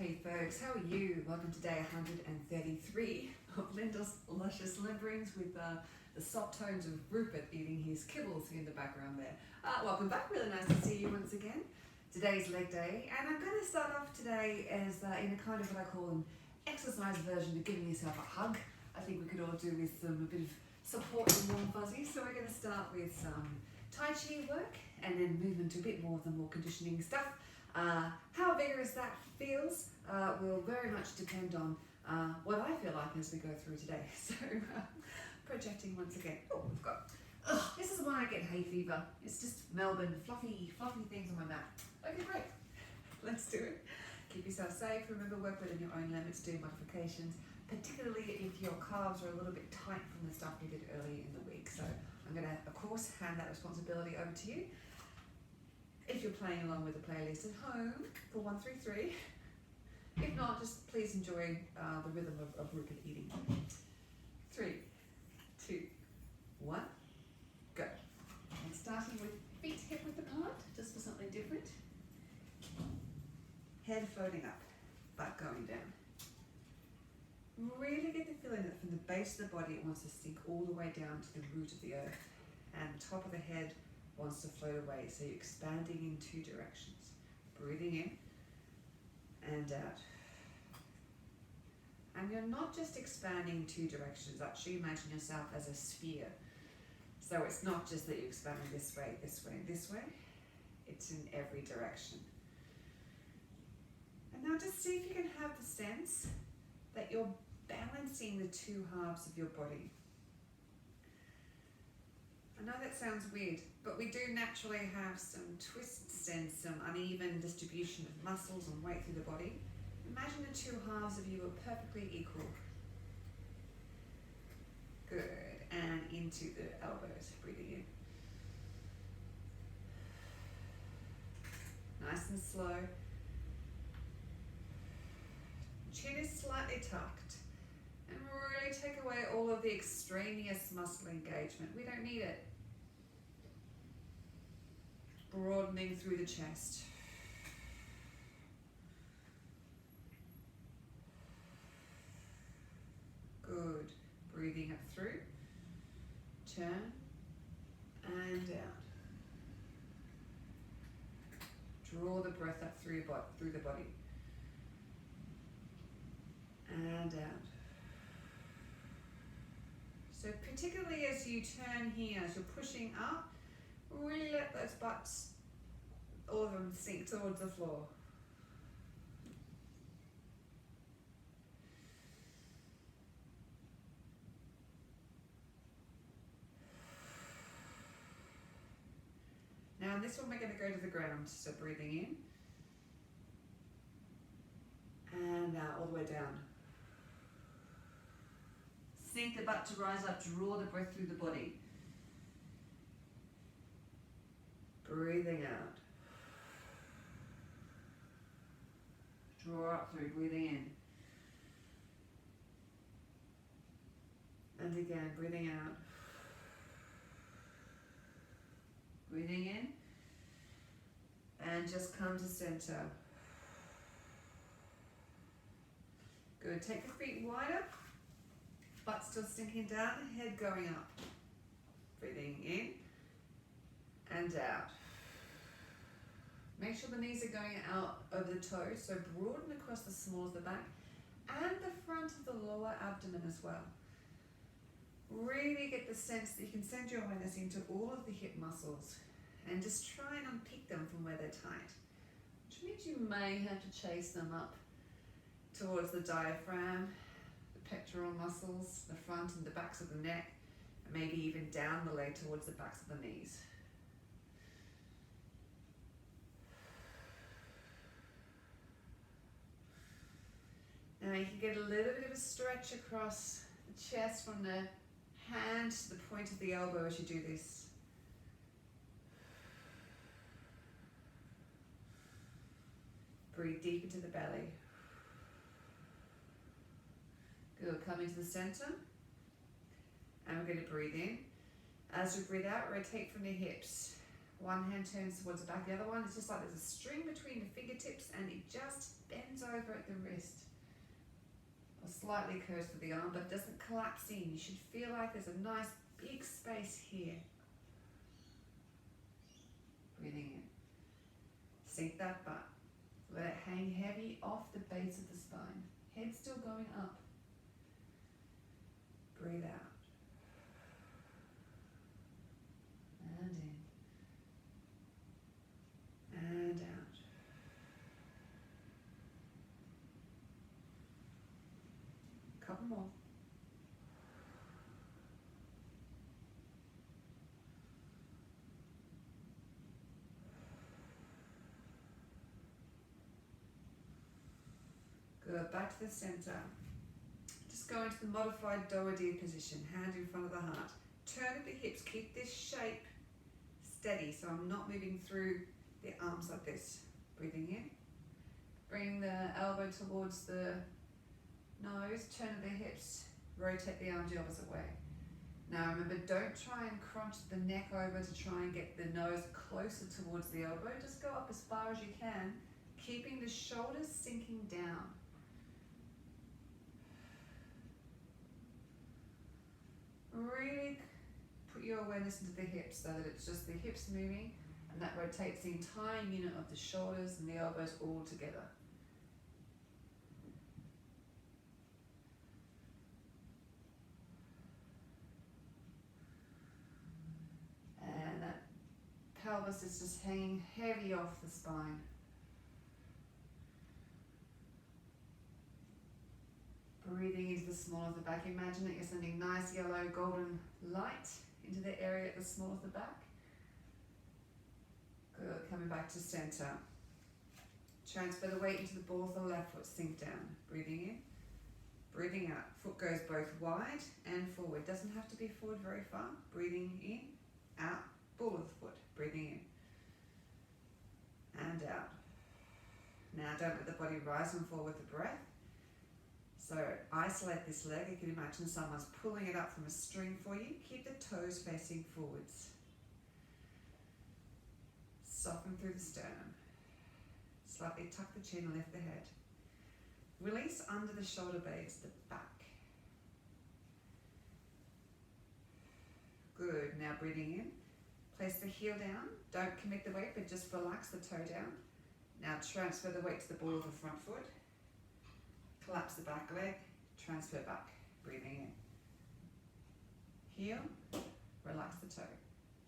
Hey folks, how are you? Welcome to day 133 of Lyndall's Luscious Limberings with the soft tones of Rupert eating his kibbles in the background there. Welcome back, really nice to see you once again. Today's leg day, and I'm going to start off today as in a kind of what I call an exercise version of giving yourself a hug. I think we could all do with a bit of support and warm fuzzies. So we're going to start with some Tai Chi work and then move into a bit more of the more conditioning stuff. How vigorous that feels will very much depend on what I feel like as we go through today. So projecting once again. Oh, we've got, this is why I get hay fever. It's just Melbourne, fluffy things on my mat. Okay, great. Let's do it. Keep yourself safe. Remember, work within your own limits, do modifications, particularly if your calves are a little bit tight from the stuff you did early in the week. So I'm going to, of course, hand that responsibility over to you. If you're playing along with the playlist at home for 133, if not, just please enjoy the rhythm of Rupert eating. 3, 2, 1, go. And starting with feet hip width apart, just for something different. Head floating up, butt going down. Really get the feeling that from the base of the body it wants to sink all the way down to the root of the earth, and the top of the head wants to float away, so you're expanding in 2 directions. Breathing in and out. And you're not just expanding 2 directions, actually imagine yourself as a sphere. So it's not just that you're expanding this way, this way, this way. It's in every direction. And now just see if you can have the sense that you're balancing the 2 halves of your body. I know that sounds weird, but we do naturally have some twists and some uneven distribution of muscles and weight through the body. Imagine the 2 halves of you are perfectly equal. Good. And into the elbows, breathing in. Nice and slow. Chin is slightly tucked. And really take away all of the extraneous muscle engagement. We don't need it. Broadening through the chest. Good. Breathing up through. Turn and out. Draw the breath up through the body. And out. So particularly as you turn here, as you're pushing up, really let those butts, all of them, sink towards the floor. Now in this one we're going to go to the ground, so breathing in and out, all the way down. Sink the butt to rise up, draw the breath through the body. Breathing out. Draw up through, breathing in. And again, breathing out. Breathing in. And just come to center. Good. Take the feet wider. Butt still sinking down, head going up. Breathing in and out. Make sure the knees are going out over the toes, so broaden across the small of the back and the front of the lower abdomen as well. Really get the sense that you can send your awareness into all of the hip muscles and just try and unpick them from where they're tight, which means you may have to chase them up towards the diaphragm, the pectoral muscles, the front and the backs of the neck, and maybe even down the leg towards the backs of the knees. Now you can get a little bit of a stretch across the chest from the hand to the point of the elbow as you do this. Breathe deep into the belly. Good, coming to the center. And we're going to breathe in. As we breathe out, rotate from the hips. One hand turns towards the back, the other one is just like there's a string between the fingertips and it just bends over at the wrist. Or slightly curves to the arm, but it doesn't collapse in. You should feel like there's a nice big space here. Breathing in. Sink that butt. Let it hang heavy off the base of the spine. Head still going up. Breathe out. And in. And out. Couple more. Good, back to the center. Just go into the modified doe deer position, hand in front of the heart. Turn at the hips, keep this shape steady so I'm not moving through the arms like this. Breathing in. Bring the elbow towards the nose, turn at the hips, rotate the arms the opposite way. Now remember, don't try and crunch the neck over to try and get the nose closer towards the elbow. Just go up as far as you can, keeping the shoulders sinking down. Really put your awareness into the hips so that it's just the hips moving and that rotates the entire unit of the shoulders and the elbows all together. And that pelvis is just hanging heavy off the spine. Breathing into the small of the back. Imagine that you're sending nice yellow golden light into the area at the small of the back. Good, coming back to center. Transfer the weight into the ball of the left foot, sink down. Breathing in, breathing out. Foot goes both wide and forward. Doesn't have to be forward very far. Breathing in, out, ball of the foot. Breathing in and out. Now don't let the body rise and fall with the breath. So isolate this leg. You can imagine someone's pulling it up from a string for you. Keep the toes facing forwards. Soften through the sternum. Slightly tuck the chin and lift the head. Release under the shoulder blades, the back. Good. Now breathing in. Place the heel down. Don't commit the weight, but just relax the toe down. Now transfer the weight to the ball of the front foot. Collapse the back leg, transfer back, breathing in. Heel, relax the toe,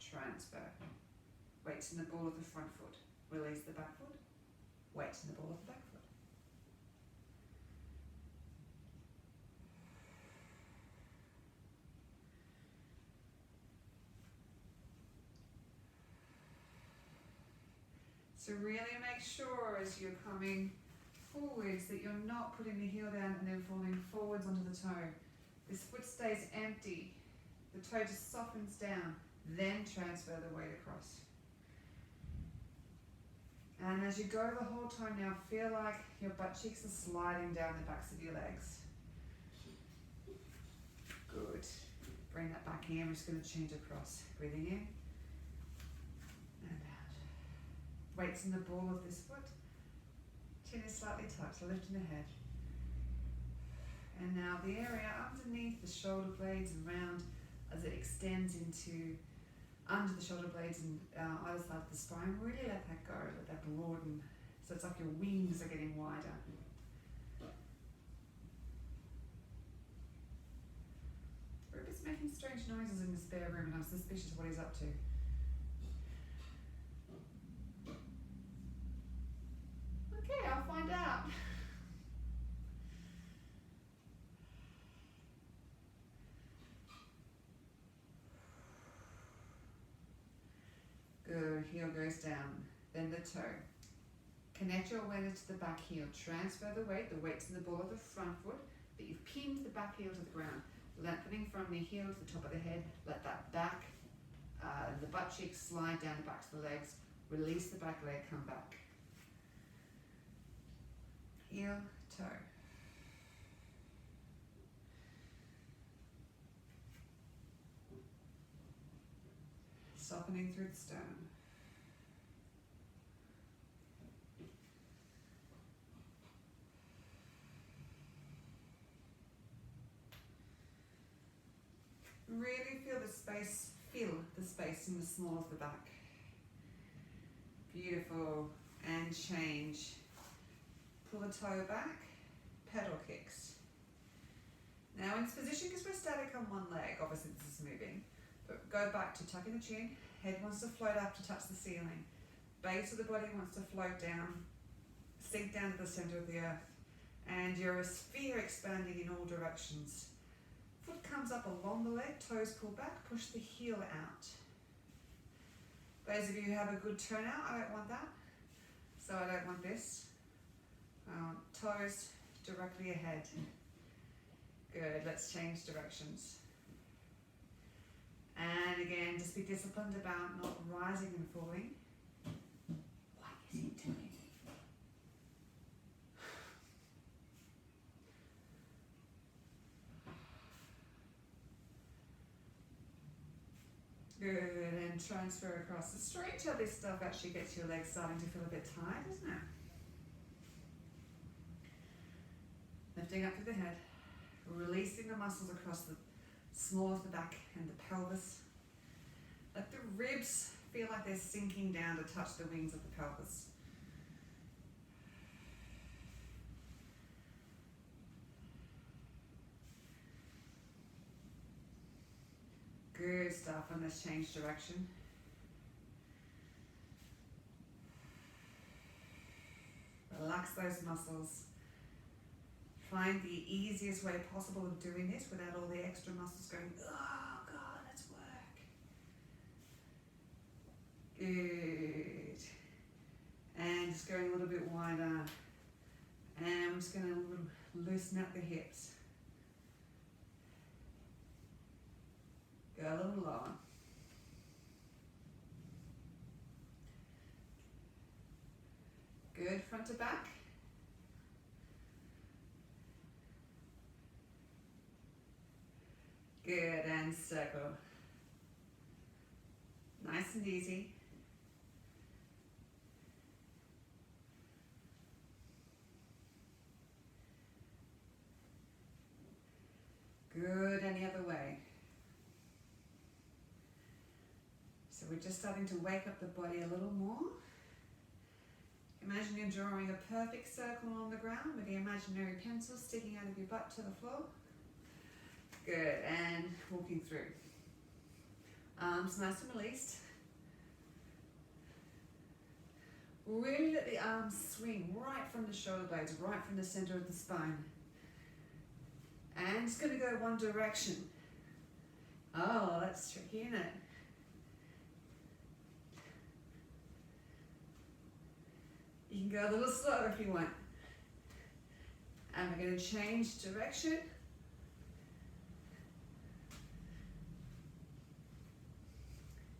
transfer. Weights in the ball of the front foot, release the back foot, weights in the ball of the back foot. So really make sure as you're coming forwards that you're not putting the heel down and then falling forwards onto the toe. This foot stays empty. The toe just softens down, then transfer the weight across. And as you go the whole time now, feel like your butt cheeks are sliding down the backs of your legs. Good. Bring that back in. We're just going to change across. Breathing in and out. Weights in the ball of this foot. Chin is slightly tucked, so lifting the head. And now the area underneath the shoulder blades and round as it extends into under the shoulder blades and either side of the spine. Really let that go, let that broaden. So it's like your wings are getting wider. Rupert's making strange noises in the spare room and I'm suspicious what he's up to. Okay, I'll find out. Good, heel goes down, then the toe. Connect your awareness to the back heel. Transfer the weight to the ball of the front foot, but you've pinned the back heel to the ground. Lengthening from the heel to the top of the head. Let that back, the butt cheeks slide down the backs of the legs. Release the back leg, come back. Heel, toe. Softening through the sternum. Really feel the space in the small of the back. Beautiful. And change. Pull the toe back, pedal kicks. Now in this position, because we're static on one leg, obviously this is moving, but go back to tucking the chin, head wants to float up to touch the ceiling, base of the body wants to float down, sink down to the center of the earth, and you're a sphere expanding in all directions. Foot comes up along the leg, toes pull back, push the heel out. Those of you who have a good turnout, I don't want that, so I don't want this. Toes directly ahead. Good, let's change directions. And again, just be disciplined about not rising and falling. What is he doing? Good, and transfer across the street till this stuff actually gets your legs starting to feel a bit tight, isn't it? Lifting up through the head, releasing the muscles across the small of the back and the pelvis. Let the ribs feel like they're sinking down to touch the wings of the pelvis. Good stuff, and let's change direction. Relax those muscles. Find the easiest way possible of doing this without all the extra muscles going, oh God, let's work. Good. And just going a little bit wider. And I'm just going to loosen up the hips. Go a little lower. Good, front to back. Good, and circle. Nice and easy. Good, any other way. So we're just starting to wake up the body a little more. Imagine you're drawing a perfect circle on the ground with the imaginary pencil sticking out of your butt to the floor. Good, and walking through. Arms nice and released. Really let the arms swing right from the shoulder blades, right from the center of the spine. And it's going to go one direction. Oh, that's tricky, isn't it? You can go a little slower if you want. And we're going to change direction.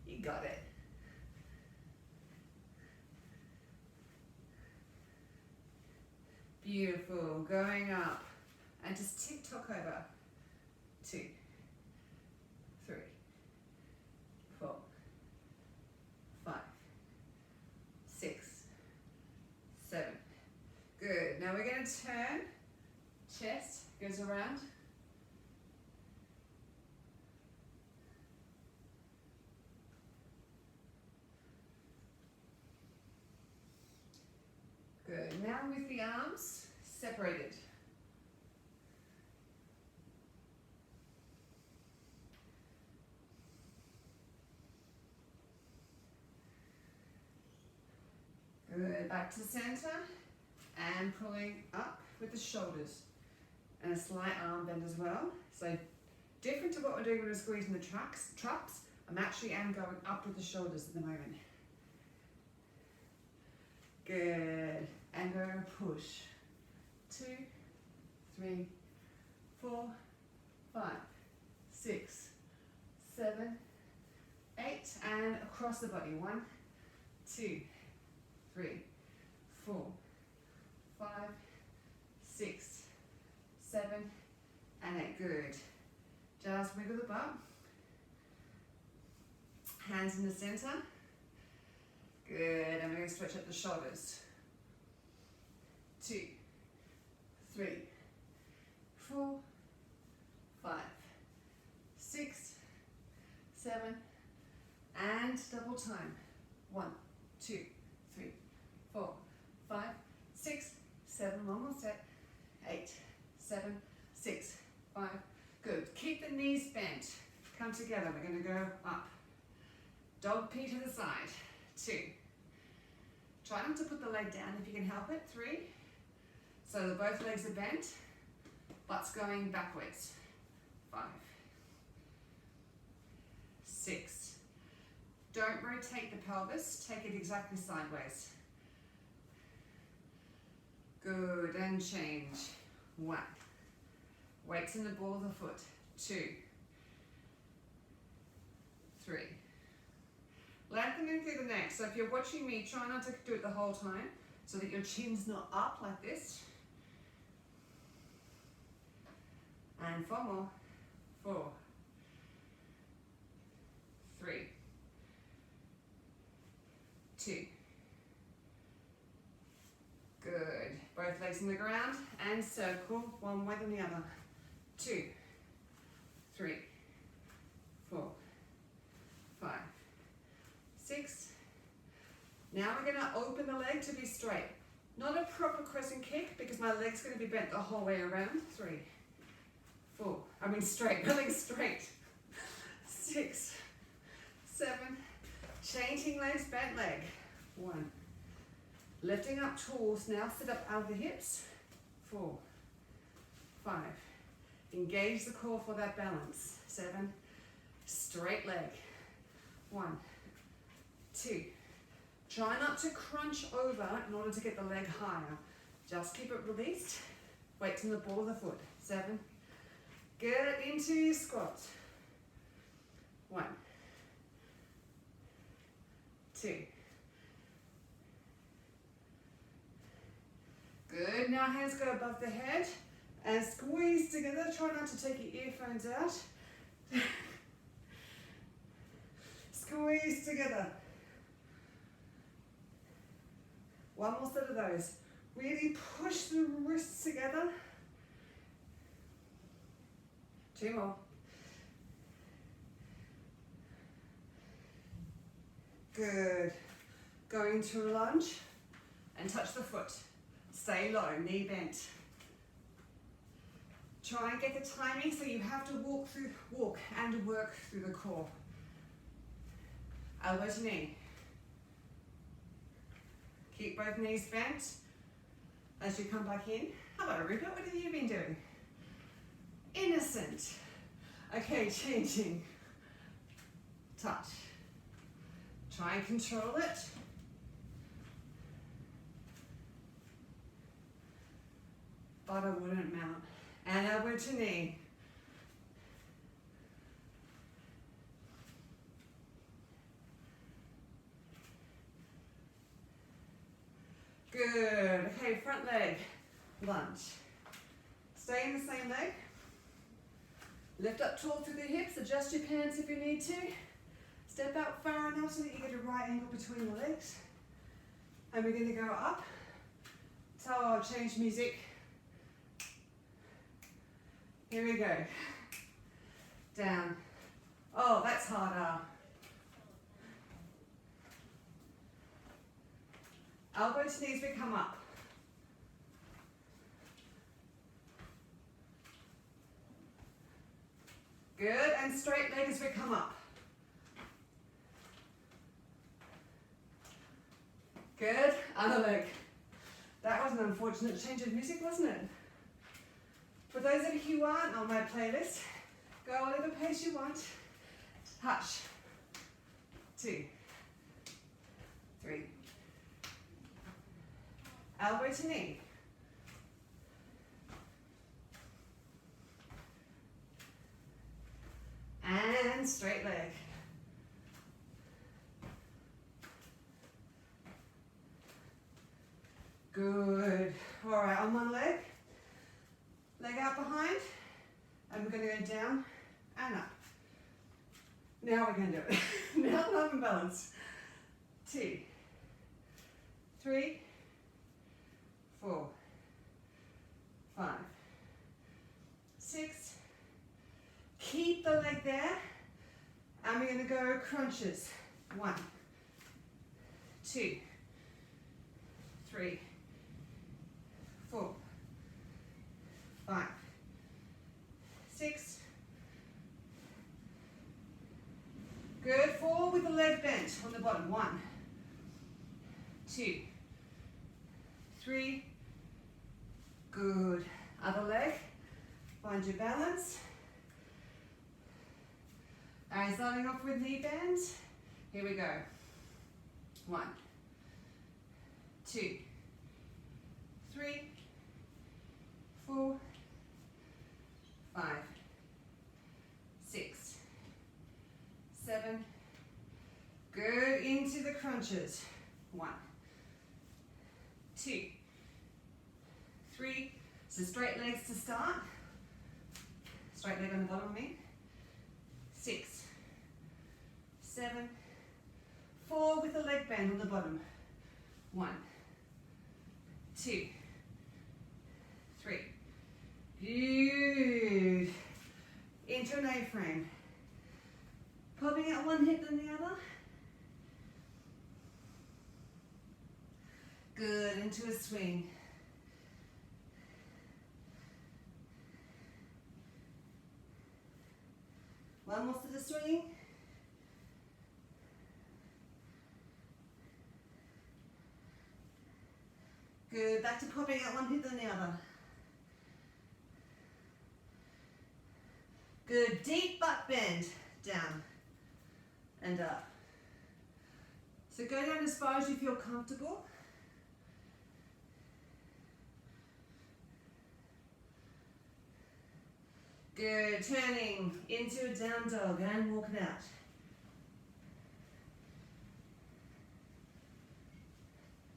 You got it. Beautiful. Going up. And just tick-tock over. 2, 3, 4, 5, 6, 7. Good. Now we're going to turn. Chest goes around. Good. Now with the arms separated. Good. Back to the center and pulling up with the shoulders and a slight arm bend as well. So different to what we're doing when we're squeezing the traps. I'm actually going up with the shoulders at the moment. Good. And go push. 2, 3, 4, 5, 6, 7, 8. And across the body. 1, 2, 3, 4, 5, 6, 7, and 8. Good. Just wiggle the butt. Hands in the center. Good, and we're going to stretch out the shoulders. 2, 3, 4, 5, 6, 7, and double time. 1, 2, 3, 4, 5, 6, 7, one more set. 8, 7, 6, 5. Good. Keep the knees bent. Come together. We're going to go up. Dog pee to the side. 2. Try not to put the leg down if you can help it. 3. So that both legs are bent. Butt's going backwards. 5. 6. Don't rotate the pelvis. Take it exactly sideways. Good. And change. 1. Weights in the ball of the foot. 2. 3. Lengthening through the neck. So if you're watching me, try not to do it the whole time so that your chin's not up like this. And 4 more. 4. 3. 2. Good. Both legs on the ground and circle one way than the other. 2, 3, 4, 5, 6. Now we're going to open the leg to be straight. Not a proper crescent kick because my leg's going to be bent the whole way around. 3, 4. I mean straight. My leg's straight. 6, 7. Changing legs, bent leg. 1. Lifting up tools. Now sit up out of the hips. 4, 5. Engage the core for that balance. 7. Straight leg. 1, 2. Try not to crunch over in order to get the leg higher. Just keep it released. Weights in the ball of the foot. 7. Get into your squat. 1, 2. Good. Now hands go above the head and squeeze together. Try not to take your earphones out. Squeeze together. 1 more set of those. Really push the wrists together. 2 more. Good. Going to a lunge and touch the foot. Stay low, knee bent. Try and get the timing so you have to walk and work through the core. Elbow to knee. Keep both knees bent as you come back in. Hello, Rupert, what have you been doing? Innocent. Okay, changing. Touch. Try and control it. But I wouldn't mount. And elbow to knee. Good. Okay, front leg. Lunge. Stay in the same leg. Lift up tall through the hips. Adjust your pants if you need to. Step out far enough so that you get a right angle between the legs. And we're going to go up. So I'll change music. Here we go. Down. Oh, that's harder. Elbow to knees, we come up. Good, and straight leg as we come up. Good, other leg. That was an unfortunate change of music, wasn't it? For those of you who aren't on my playlist, go whatever pace you want. Touch. 2, 3. Elbow to knee. And straight leg. Good. All right, on one leg. Leg out behind. And we're going to go down and up. Now we're going to do it. Now that I'm in balance. 2, 3, 4, 5, 6. Keep the leg there. And we're going going to go crunches. 1, 2, 3, 4, 5, 6. Good. 4 with the leg bent on the bottom. 1, 2, 3. Good. Other leg. Find your balance. Alright, starting off with knee bends. Here we go. 1, 2, 3, 4, 5, 6, 7. Good. Into the crunches. 1, 2, 3. So straight legs to start. Straight leg on the bottom of me. 6, 7, 4 with the leg bend on the bottom. 1, 2, 3. Good. Into an A-frame. Popping out one hip than the other. Good. Into a swing. One more for the swing. Good. Back to popping out one hip than the other. Good. Deep butt bend. Down and up. So go down as far as you feel comfortable. Good. Turning into a down dog and walk it out.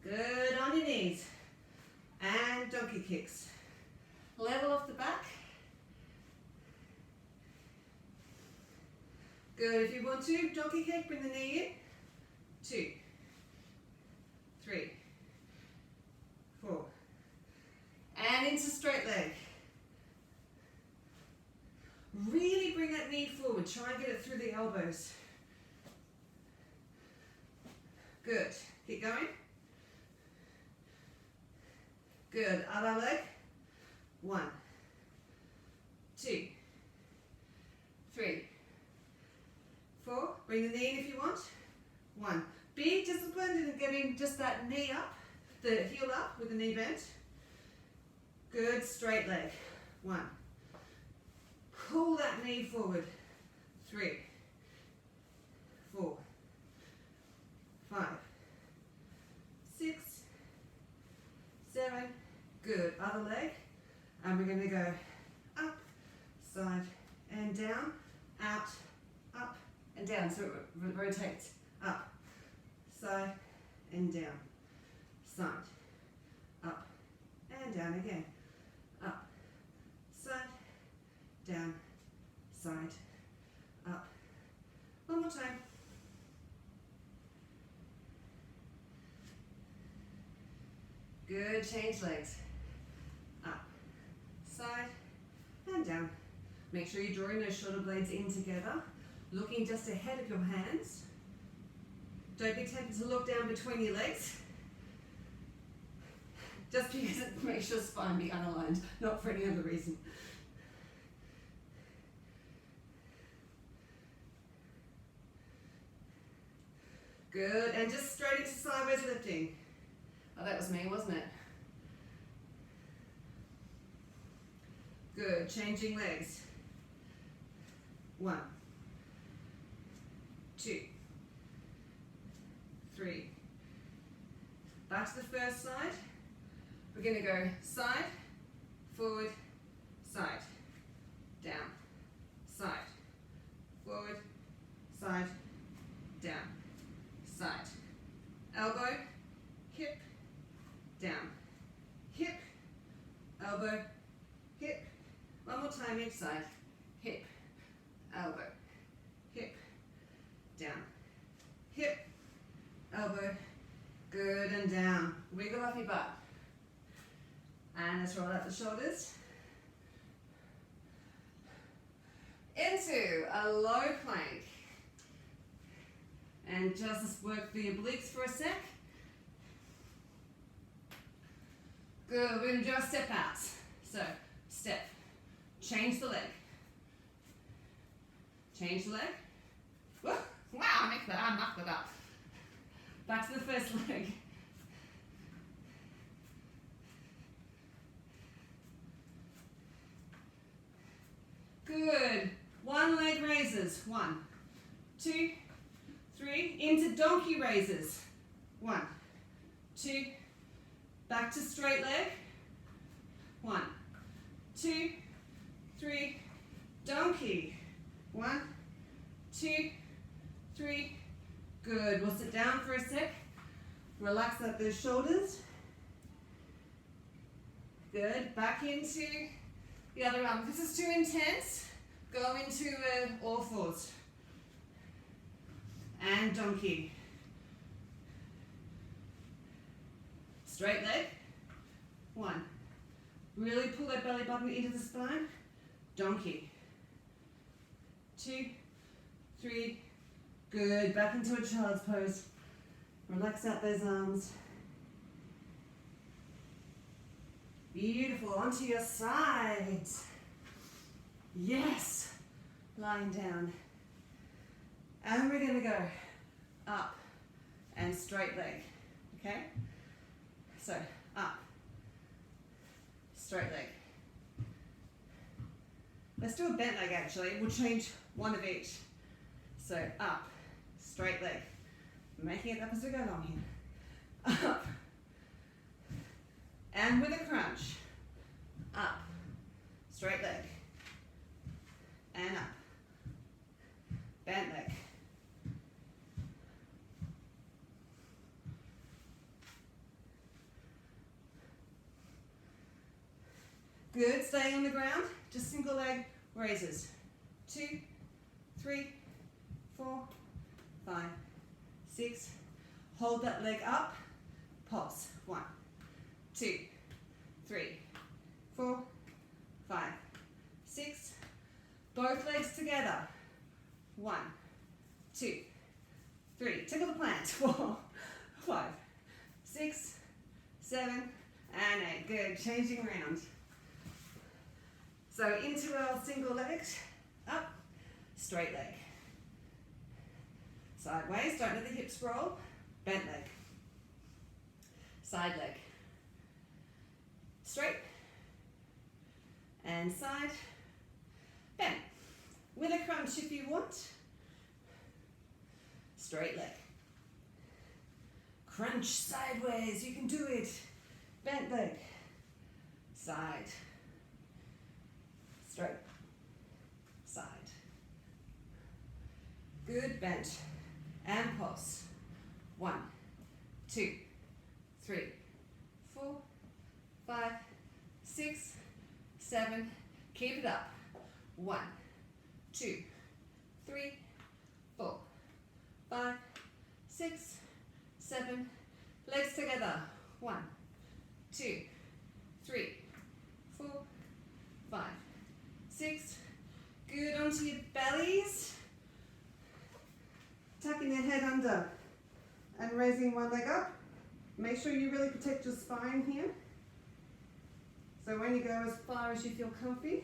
Good. On your knees. And donkey kicks. Level off the back. Good. If you want to, donkey kick, bring the knee in. 2, 3, 4. And into straight leg. Really bring that knee forward. Try and get it through the elbows. Good. Keep going. Good. Other leg. 1, 2, 3, 4. Bring the knee in if you want. 1. Be disciplined in getting just that knee up, the heel up with the knee bent. Good. Straight leg. 1. Pull that knee forward. 3, 4, 5, 6, 7. Good. Other leg. And we're going to go up, side, and down, out, up, and down. So it rotates up, side, and down, side, up, and down again, up, side, down, side, up. One more time. Good. Change legs. Up, side, and down. Make sure you're drawing those shoulder blades in together, looking just ahead of your hands. Don't be tempted to look down between your legs. Just because it makes your spine be unaligned, not for any other reason. Good, and just straight into sideways lifting. Oh, that was me, wasn't it? Good, changing legs. 1, 2, 3. Back to the first side. We're going to go side, forward, side, down, side, forward, side, down, side. Elbow, hip, down, hip, elbow, hip. One more time each side. Hip, elbow, hip, down, hip, elbow. Good, and down. Wiggle off your butt. And let's roll out the shoulders. Into a low plank. And just work the obliques for a sec. Good, we're going to do our step outs. So, step, change the leg. Change the leg. Whoa. Wow, I knocked that up. Back to the first leg. Good. One leg raises. 1, 2, 3. Into donkey raises. 1, 2. Back to straight leg. 1, 2, 3. Donkey. 1, 2, 3. Good. We'll sit down for a sec. Relax up those shoulders. Good. Back into the other arm. If this is too intense, go into all fours. And donkey. Straight leg. 1. Really pull that belly button into the spine. Donkey. 2, 3. Good. Back into a child's pose. Relax out those arms. Beautiful. Onto your side. Yes. Lying down. And we're going to go up and straight leg. Okay? So, up. Straight leg. Let's do a bent leg actually. We'll change one of each. So, up. Straight leg. Making it up as we go along here. Up. And with a crunch. Up. Straight leg. And up. Bent leg. Good. Staying on the ground. Just single leg raises. 2, 3, 4, 5, 6. Hold that leg up. Pulse. 1, 2, 3, 4, 5, 6. Both legs together. 1, 2, 3. Tickle the plant. 4, 5, 6, 7, and 8. Good. Changing around. So into our single legs. Up. Straight leg. Sideways. Don't let the hips roll. Bent leg. Side leg. Straight. And side. Bent. With a crunch if you want. Straight leg. Crunch sideways. You can do it. Bent leg. Side. Straight. Side. Good. Bent. And pulse. 1, 2, 3, 4, 5, 6, 7. Keep it up. 1, 2, 3, 4, 5, 6, 7. Legs together. 1, 2, 3, 4, 5, 6. Good. Onto your bellies. Tucking your head under and raising one leg up. Make sure you really protect your spine here. So when you go as far as you feel comfy.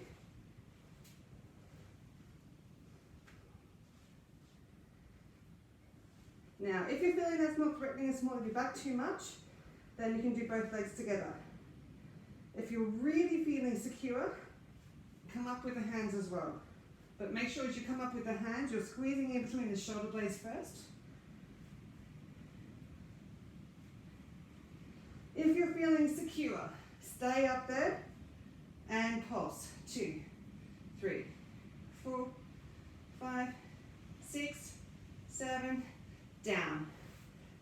Now, if you're feeling that's not threatening and small of your back too much, then you can do both legs together. If you're really feeling secure, come up with the hands as well. But make sure as you come up with the hands, you're squeezing in between the shoulder blades first. If you're feeling secure, stay up there and pulse. 2, 3, 4, 5, 6, 7, down.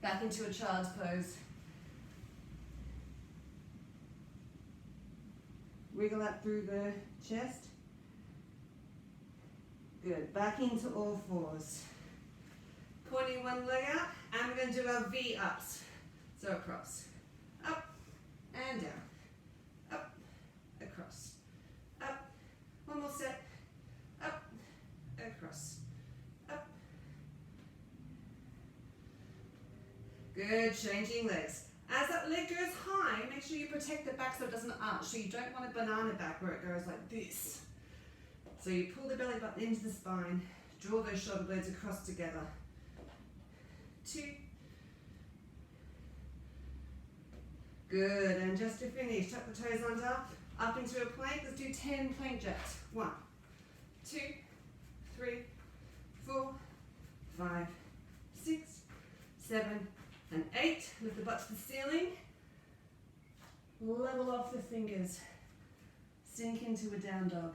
Back into a child's pose. Wiggle that through the chest. Good. Back into all fours. Pointing one leg out, and we're going to do our V-ups. So across. Up and down. Up, across. Up. One more set. Up, across. Up, Good, changing legs. As that leg goes high, make sure you protect the back so it doesn't arch. So you don't want a banana back where it goes like this. So you pull the belly button into the spine, draw those shoulder blades across together. 2. Good, and just to finish, tuck the toes under, up into a plank. Let's do 10 plank jacks. 1, 2, 3, 4, 5, 6, 7, and 8. Lift the butt to the ceiling. Level off the fingers. Sink into a down dog.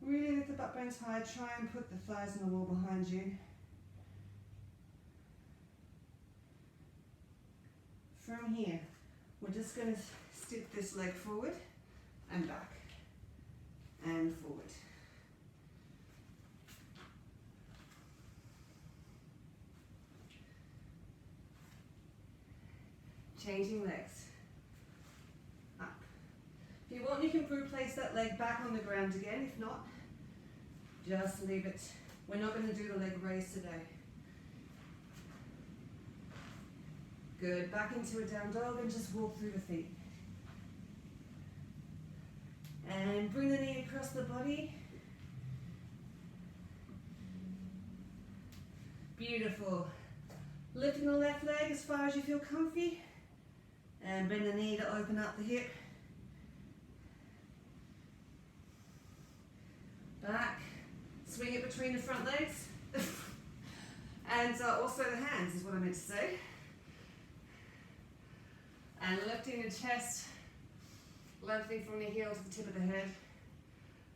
Really lift the butt bones high. Try and put the thighs on the wall behind you. From here, we're just going to step this leg forward and back and forward. Changing legs. Up. If you want, you can place that leg back on the ground again. If not, just leave it. We're not going to do the leg raise today. Good. Back into a down dog and just walk through the feet. And bring the knee across the body. Beautiful. Lifting the left leg as far as you feel comfy. And bend the knee to open up the hip. Back. Swing it between the front legs. And also the hands is what I meant to say. And lifting the chest. Lengthening from the heel to the tip of the head.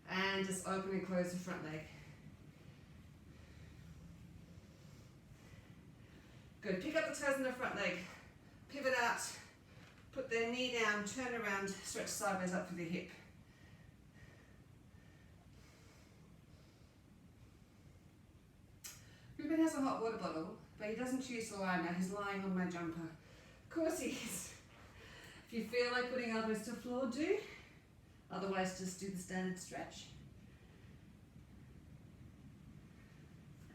And just open and close the front leg. Good. Pick up the toes in the front leg. Pivot out. Put their knee down, turn around, stretch sideways up through the hip. Ruben has a hot water bottle, but he doesn't choose to lie now. He's lying on my jumper. Of course he is. If you feel like putting elbows to floor, do. Otherwise, just do the standard stretch.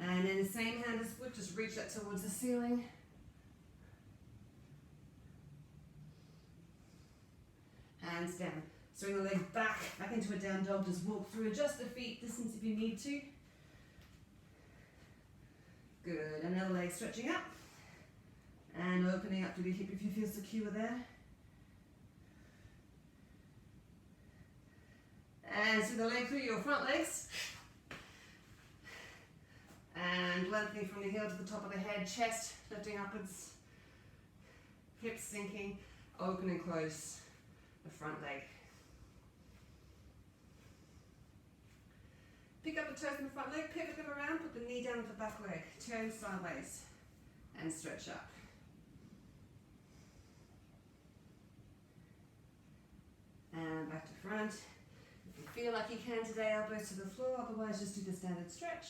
And in the same hand as foot, just reach that towards the ceiling. Hands down. Swing the leg back into a down dog. Just walk through, adjust the feet distance if you need to. Good. Another leg stretching up and opening up to the hip if you feel secure there. And swing the leg through your front legs. And lengthening from the heel to the top of the head, chest lifting upwards, hips sinking, open and close the front leg. Pick up the toes in the front leg, pivot them around, put the knee down with the back leg, turn sideways and stretch up. And back to front. If you feel like you can today, elbows to the floor, otherwise just do the standard stretch.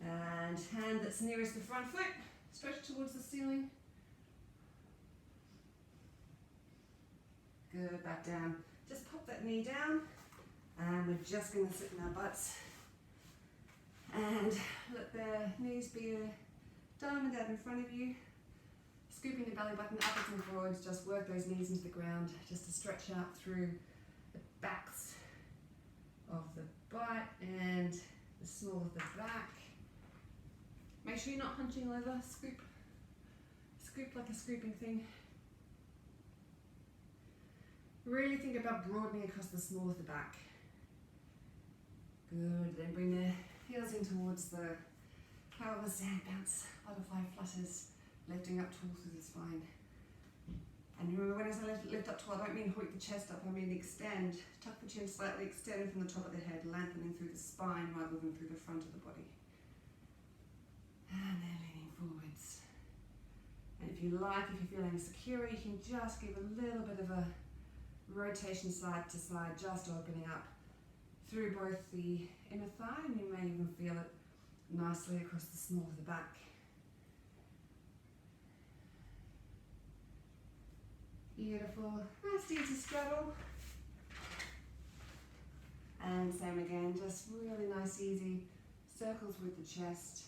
And hand that's nearest the front foot, stretch towards the ceiling. Good, back down. Just pop that knee down. And we're just going to sit in our butts. And let the knees be a diamond out in front of you. Scooping the belly button upwards and forwards. Just work those knees into the ground just to stretch out through the backs of the butt and the small of the back. Make sure you're not hunching over. Scoop. Scoop like a scooping thing. Really think about broadening across the small of the back. Good. Then bring the heels in towards the power of the sand bounce. Butterfly flutters, lifting up tall through the spine. And remember, when I say lift up tall, I don't mean hoik the chest up. I mean extend. Tuck the chin slightly, extend from the top of the head, lengthening through the spine rather than through the front of the body. And then leaning forwards. And if you like, if you're feeling secure, you can just give a little bit of a rotation side to side, just opening up through both the inner thigh, and you may even feel it nicely across the small of the back. Beautiful. Nice easy straddle. And same again, just really nice easy circles with the chest.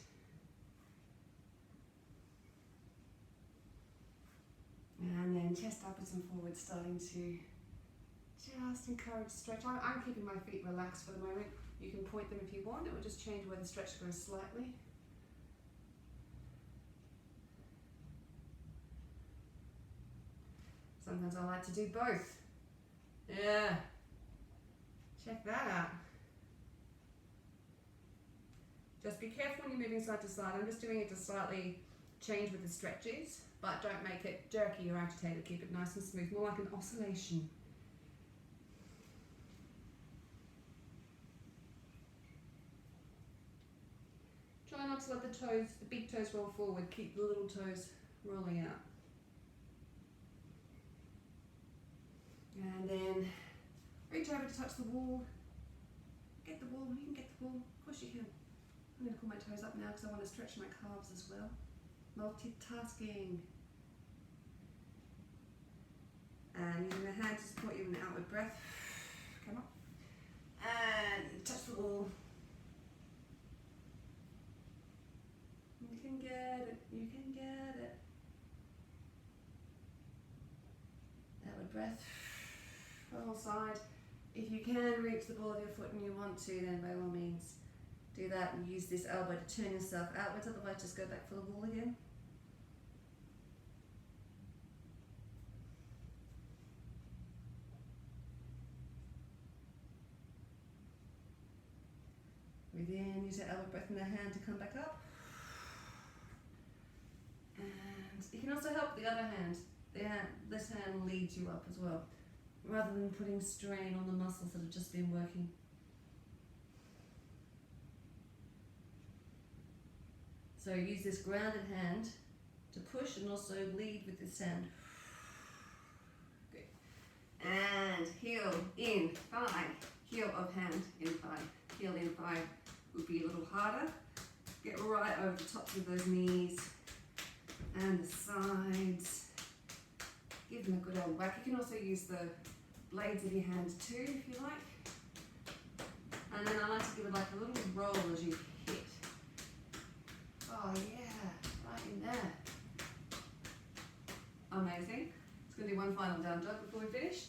And then chest upwards and forwards, starting to just encourage stretch. I'm keeping my feet relaxed for the moment. You can point them if you want. It will just change where the stretch goes slightly. Sometimes I like to do both. Yeah. Check that out. Just be careful when you're moving side to side. I'm just doing it to slightly change with the stretches, but don't make it jerky or agitated. Keep it nice and smooth, more like an oscillation. Try not to let the big toes roll forward. Keep the little toes rolling out. And then reach over to touch the wall. Get the wall, you can get the wall, of course you can. I'm going to pull my toes up now because I want to stretch my calves as well. Multitasking. And using the hand to support you in the outward breath. Come on. And touch the wall. You can get it, you can get it. Outward breath. Whole side. If you can reach the ball of your foot and you want to, then by all means do that and use this elbow to turn yourself outwards, otherwise just go back for the wall again. Breathe in, use your elbow breath in the hand to come back up. And you can also help the other hand. This hand leads you up as well, rather than putting strain on the muscles that have just been working. So use this grounded hand to push and also lead with this hand. Good. And heel in thigh, heel of hand in thigh. Heel in thigh would be a little harder. Get right over the tops of those knees and the sides. Give them a good old whack. You can also use the blades of your hands too, if you like. And then I like to give it like a little roll as you hit. Oh yeah, right in there. Amazing. It's going to do one final down dog before we finish.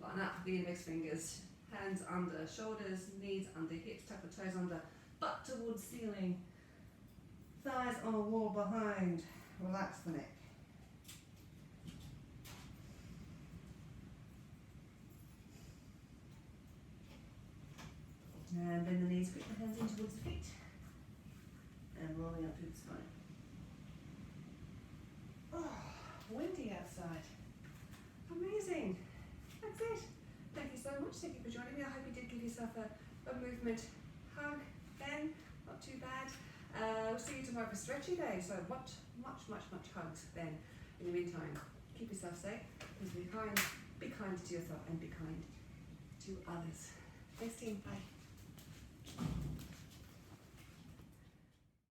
Line up the index fingers, hands under shoulders, knees under hips, tuck the toes under, butt towards ceiling, thighs on a wall behind. Relax the neck. And bend the knees, put the hands in towards the feet. And rolling up through the spine. Oh, windy outside. Amazing. That's it. Thank you so much. Thank you for joining me. I hope you did give yourself a movement hug then. Not too bad. We'll see you tomorrow for stretchy day. So much hugs then. In the meantime, keep yourself safe. Be kind to yourself and be kind to others. Thanks team. Bye.